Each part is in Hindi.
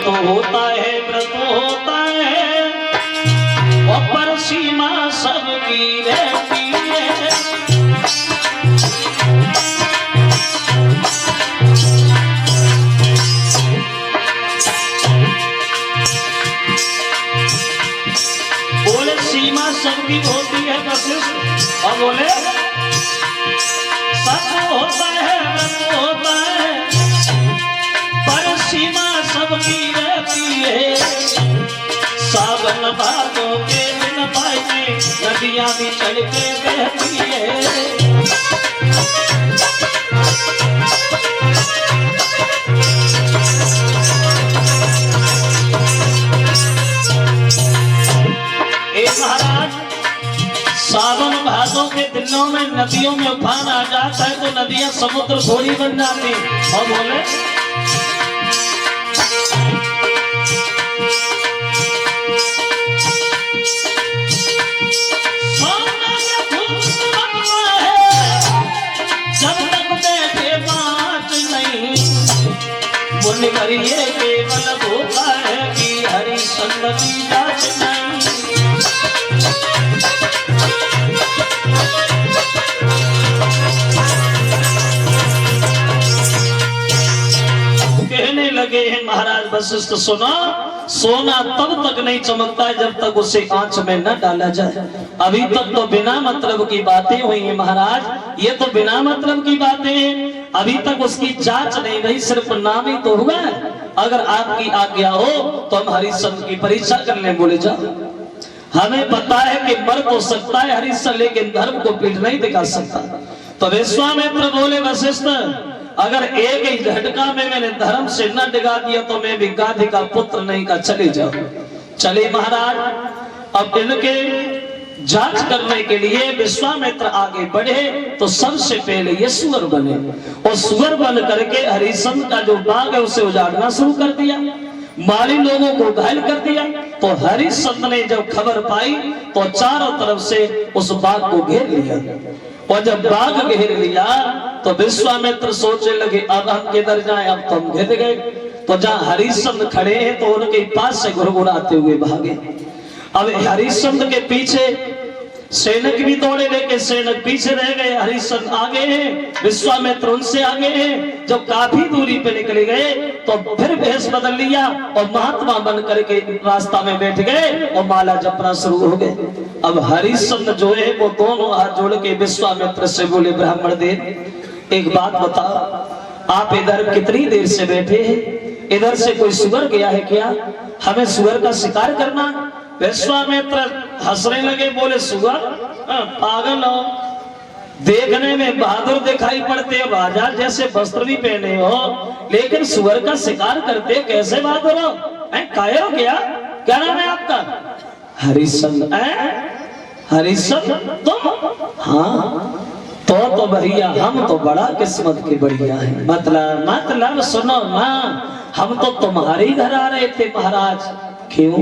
तो होता है व्रत होता है और पर सीमा सबकी रहती है। बोले सीमा सबकी होती है वशिष्ठ, और बोले सब होता है व्रत होता है पर सीमा सबकी रहती है। सावन भादों के दिन पाए नदियां भी चल के बहती है। महाराज सावन भादों के दिनों में नदियों में उफान आ जाता है तो नदियां समुद्र थोड़ी बन जाती। और बोले पर ये केवल धोखा है कि हरिश्चंद्र की जांच नहीं। कहने लगे हैं महाराज वशिष्ठ सुना, सोना तब तक नहीं चमकता है जब तक उसे आंच में न डाला जाए। अभी तक तो बिना मतलब की बातें हुई हैं महाराज, ये तो बिना मतलब की बातें हैं, अभी तक उसकी जांच नहीं रही, सिर्फ नाम ही तो हुआ है। अगर आपकी आज्ञा हो तो हम हरिश्चंद्र की परीक्षा कर ले। बोले जाओ, हमें पता है कि मर तो सकता है हरिश्चंद्र लेकिन धर्म को पीठ नहीं दिखा सकता। तो विश्वामित्र बोले वशिष्ठ, अगर एक ही झटका में मैंने धर्म से न डिगा दिया तो मैं भी गाधी का पुत्र नहीं का, चले जाओ। चले महाराज, अब इनके जांच करने के लिए विश्वामित्र आगे बढ़े तो सबसे पहले ये सुअर बने और सुअर बन करके हरिश्चंद्र का जो बाग है उसे उजाड़ना शुरू कर दिया, माली लोगों को घायल कर दिया। तो हरिश्चंद्र ने जब खबर पाई तो चारों तरफ से उस बाग को घेर लिया, और जब बाग घेर लिया तो विश्वामित्र सोचने लगे अब हम किधर जाएं, अब तो हम घिर गए। तो जहां हरिश्चंद्र खड़े हैं तो उनके पास से घुरघुराते हुए भागे। अब हरिश्चंद्र के पीछे सैनिक भी दौड़े, लेके सैनिक पीछे रह गए, हरिश्चंद्र आगे हैं, विश्वामित्र उनसे आगे हैं। जब काफी दूरी पे निकले गए तो फिर भेष बदल लिया और महात्मा बन करके रास्ता में बैठ गए और माला जपना शुरू हो गए। अब हरिश्चंद्र जो है वो दोनों हाथ जोड़ के विश्वामित्र से बोले, ब्राह्मण देव एक बात बताओ, आप इधर कितनी देर से बैठे हैं? इधर से कोई सुअर गया है क्या? हमें सुअर का शिकार करना। विश्वामित्र हंसने लगे, बोले सुअर? पागल हो, देखने में बहादुर दिखाई पड़ते हो, राजा जैसे वस्त्र भी पहने हो, लेकिन सुअर का शिकार करते कैसे बहादुर हो? कायर हो क्या नाम है आपका? हरिश्चंद्र। हरिश्चंद्र तुम? हाँ तो भैया हम तो बड़ा किस्मत के बढ़िया है। मतलब सुनो ना, हम तो तुम्हारे घर आ रहे थे महाराज। क्यों?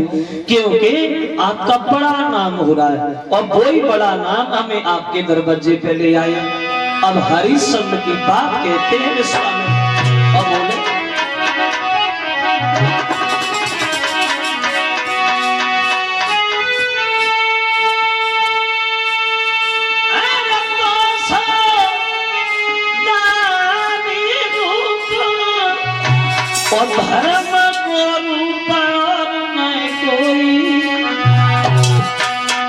क्योंकि आपका बड़ा नाम हो रहा है और वही बड़ा नाम हमें आपके दरवाजे पे ले आया। अब हरिश्चंद्र की बात कहते हैं विश्वामित्र, और बोले और धर्म को रूप और नहीं कोई,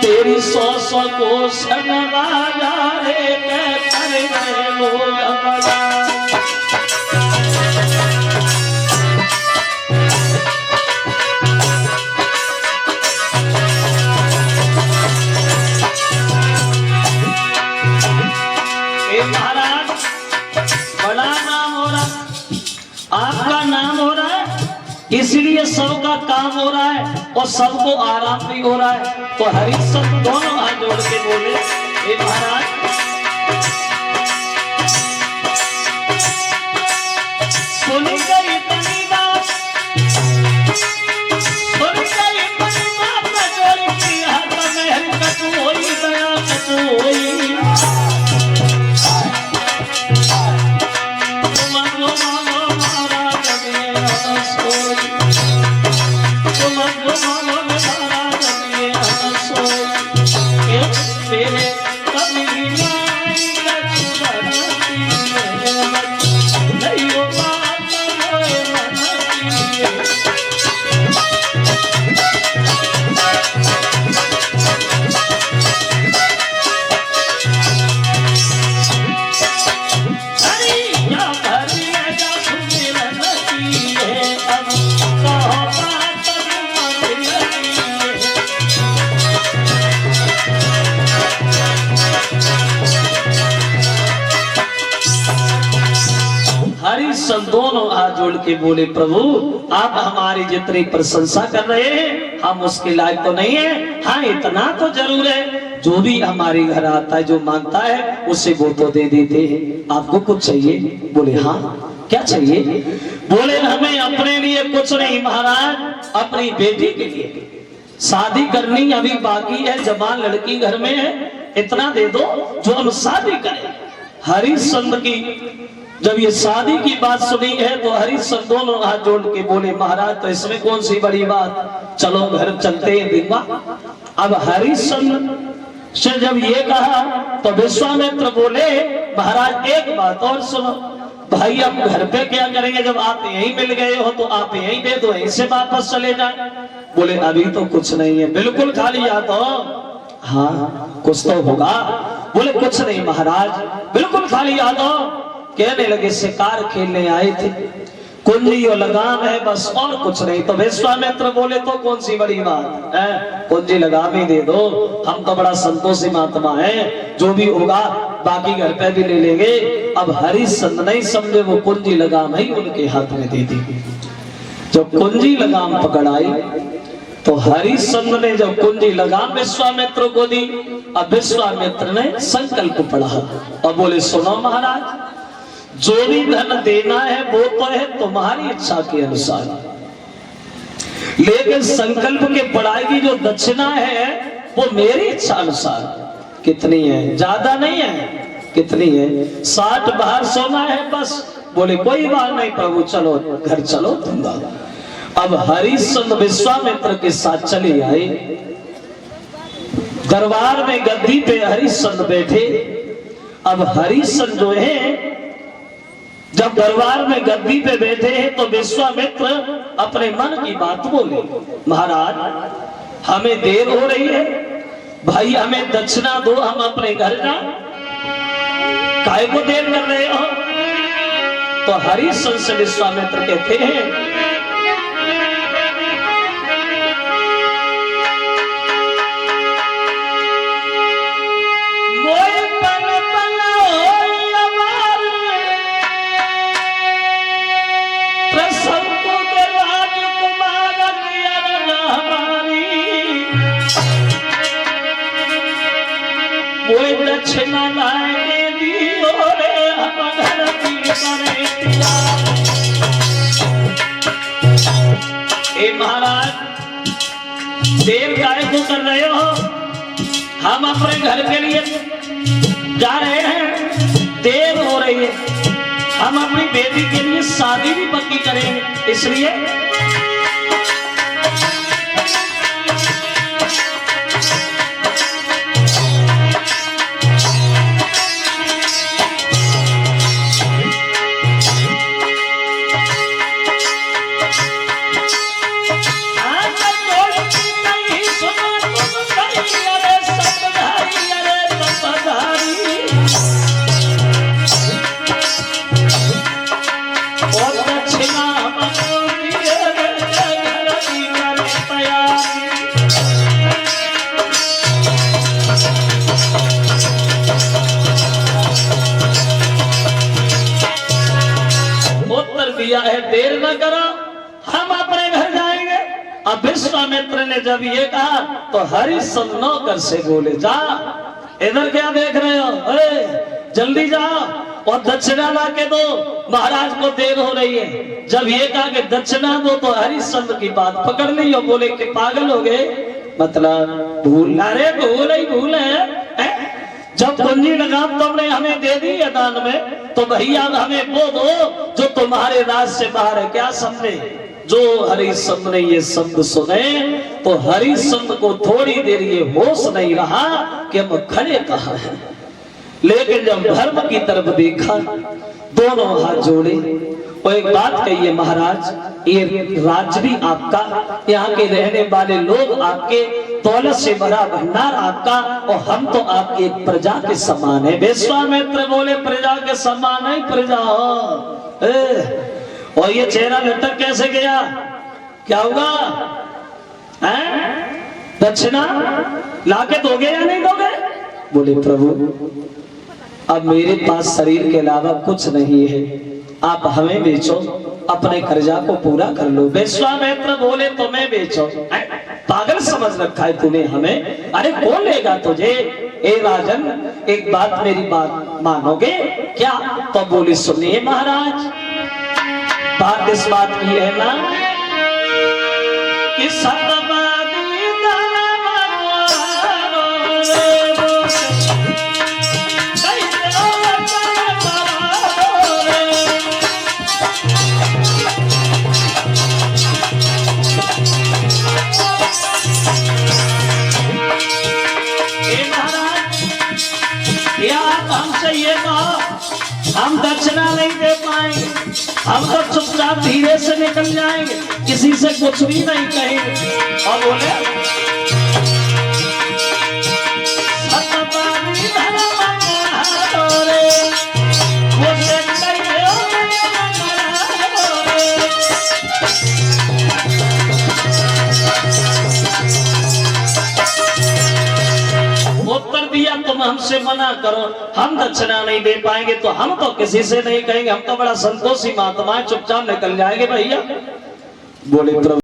तेरी सौ को सनवाजा रे कर लोग बड़ा। महाराज बड़ा नाम हो रहा, आपका नाम हो रहा है, इसलिए सबका काम हो रहा है और सबको आराम भी हो रहा है। तो हरिश्चंद्र दोनों हाथ जोड़ के बोले, हे महाराज सुनी गई इतनी बात, सुनी गई इतनी बात न जोड़ी की हाथ में हरि कछु होई दया कछु होई। महाराज हरिश्चंद्र दोनों हाथ जोड़ के बोले, प्रभु आप हमारी जितनी प्रशंसा कर रहे हैं हम उसके लायक तो नहीं है। हाँ इतना तो जरूर है, जो भी हमारे घर आता है जो मांगता है उसे वो तो दे देते हैं। आपको कुछ चाहिए? बोले हाँ। क्या चाहिए? बोले हमें अपने लिए कुछ नहीं महाराज, अपनी बेटी के लिए शादी करनी अभी बाकी है, जवान लड़की घर में है, इतना दे दो जो हम शादी करें। हरिश्चंद्र की जब ये शादी की बात सुनी है तो हरिश्चंद्र दोनों हाथ जोड़ के बोले, महाराज तो इसमें कौन सी बड़ी बात, चलो घर चलते हैं दिखवा। अब हरिश्चंद्र से जब ये कहा तो विश्वामित्र बोले, महाराज एक बात और सुनो, भाई अब घर पे क्या करेंगे, जब आप यहीं मिल गए हो तो आप यहीं दे दो, यहीं से वापस चले जाए। बोले अभी तो कुछ नहीं है, बिल्कुल खाली याद हो? हाँ कुछ तो होगा। बोले कुछ नहीं महाराज, बिल्कुल खाली याद हो। कहने लगे शिकार खेलने आए थे, कुंजी और लगाम है बस, और कुछ नहीं। तो विश्वामित्र बोले तो कौन सी बड़ी बात है, कुंजी लगाम ही दे दो, हम तो बड़ा संतोषी महात्मा है, जो भी होगा बाकी घर पे भी ले लेंगे। अब हरिश्चंद्र नहीं समझे, वो कुंजी लगाम ही उनके हाथ में दे दी। जब कुंजी लगाम पकड़ाई तो हरिश्चंद्र ने जब कुंजी लगाम विश्वामित्र को दी, अब विश्वामित्र ने संकल्प पढ़ा और बोले, सुनो महाराज जो भी धन देना है वो तो है तुम्हारी इच्छा के अनुसार, लेकिन संकल्प के पढ़ाई की जो दक्षिणा है वो मेरी इच्छा अनुसार। कितनी है? ज्यादा नहीं है। कितनी है? 60 बाहर सोना है बस। बोले कोई बात नहीं प्रभु, चलो घर चलो दूंगा। अब हरिश्चंद्र विश्वामित्र के साथ चले आए, दरबार में गद्दी पे हरिश्चंद्र बैठे। अब हरिश्चंद्र जो है जब दरबार में गद्दी पे बैठे हैं तो विश्वामित्र अपने मन की बात बोले, महाराज हमें देर हो रही है, भाई हमें दक्षिणा दो, हम अपने घर जाएं, काहे को देर कर रहे हो? तो हरिश्चंद्र से विश्वामित्र कहते हैं, दक्षिणा लाए दियो रे हम घर की बनेतिया। ए महाराज देर काहे को कर रहे हो, हम अपने घर के लिए जा रहे हैं, देर हो रही है, हम अपनी बेटी के लिए शादी भी पक्की करेंगे, इसलिए है, देर न करो, हम अपने घर जाएंगे। अब विश्वामित्र ने जब ये कहा तो हरिश्चंद्र नौकर से बोले, जा इधर क्या देख रहे हो, जल्दी जाओ और दक्षिणा ला के दो, महाराज को देर हो रही है। जब ये कहा कि दक्षिणा दो तो हरिश्चंद्र की बात पकड़ ली और बोले कि पागल हो गए, मतलब भूल, अरे भूल ही भूल है। जब कुंजी लगाम तुमने हमें दे दी है दान में, तो भैया हमें वो दो जो तुम्हारे राज से बाहर है। क्या समझे? जो हरिश्चंद्र ने ये शब्द सुने तो हरिश्चंद्र को थोड़ी देर ये होश नहीं रहा कि हम खड़े कहाँ हैं। लेकिन जब धर्म की तरफ देखा, दोनों हाथ जोड़े वो एक बात कहिए महाराज, ये राज्य भी आपका, यहाँ के रहने वाले लोग आपके, दौलत से भरा भंडार आपका, और हम तो आपकी एक प्रजा के समान है। विश्वामित्र बोले प्रजा के समान है, प्रजा हो। और ये चेहरा लटक कैसे गया, क्या हुआ है? दक्षिणा लाके दोगे या नहीं दोगे? बोले प्रभु अब मेरे पास शरीर के अलावा कुछ नहीं है, आप हमें बेचो, अपने कर्जा को पूरा कर लो। विश्वामित्र बोले तुम्हें बेचो, पागल समझ रखा है तूने हमें, अरे कौन लेगा तुझे? ए राजन एक बात, मेरी बात मानोगे क्या? तो बोले सुनिए महाराज, बात इस बात की है ना कि हम दक्षिणा नहीं दे पाएंगे, हम तो चुपचाप धीरे से निकल जाएंगे, किसी से कुछ भी नहीं कहेंगे। और बोले उत्तर दिया तुम हमसे मना करो, हम दक्षिणा नहीं दे पाएंगे, तो हम तो किसी से नहीं कहेंगे, हम तो बड़ा संतोषी महात्मा है, चुपचाप निकल जाएंगे भैया। बोले प्रभु